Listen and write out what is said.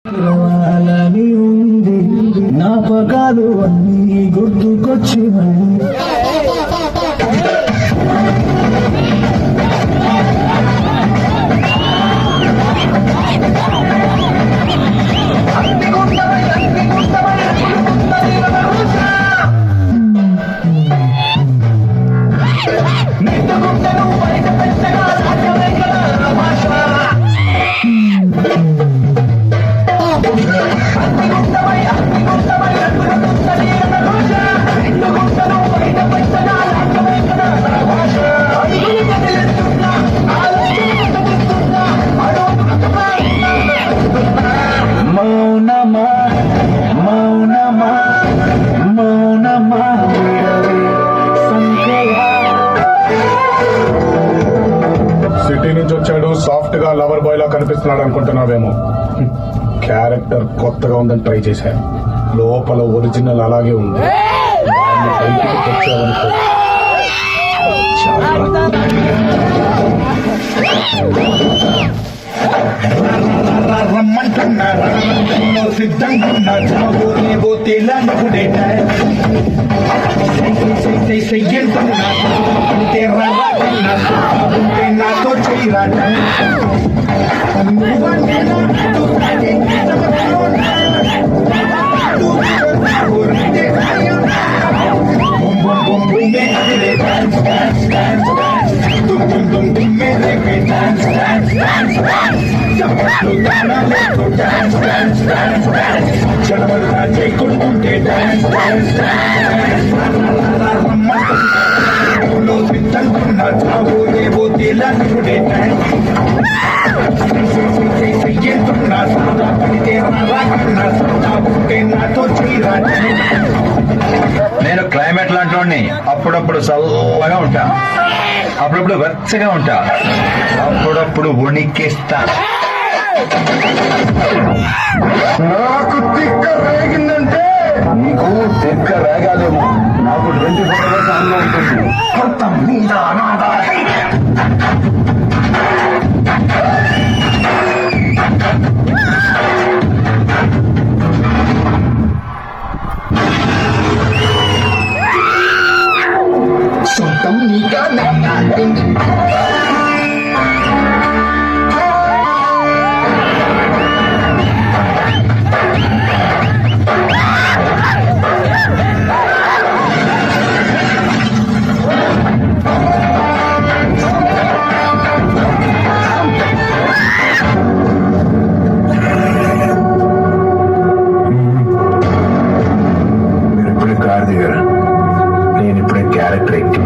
పిలవాలని ఉంది జ్ఞాపకాలు అన్నీ గుర్తుకొచ్చినాయి. సిటీ నుంచి వచ్చాడు, సాఫ్ట్ గా లవర్ బాయ్ లా కనిపిస్తున్నాడు అనుకుంటున్నావేమో. క్యారెక్టర్ కొత్తగా ఉందని ట్రై చేశాను, లోపల ఒరిజినల్ అలాగే ఉంది. దాన్ని బయటికి తెచ్చావనుకో రమ్మంటున్నారా సిద్ధంగా నాతో చేయరాట జనమంతా చేయకుంటుంటే సిద్ధంగా చావోలేవో తేలనుకునే నాతో చేయరాట. నేను క్లైమేట్ లాంటి వాడిని. అప్పుడప్పుడు చల్లగా ఉంటా, అప్పుడప్పుడు వెచ్చగా ఉంటా, అప్పుడప్పుడు వణికిస్తా. నాకు తిక్క రేగిందంటే నీకు తిక్క రేగాలేమో, నాకు 24 hours ఆన్లో ఉంటుంది. కొత్త మీద అనాథ సొంతం నీగా మీరు ఇప్పుడే కారు దిగారా, నేను ఇప్పుడే క్యారెక్టర్ ఎక్కి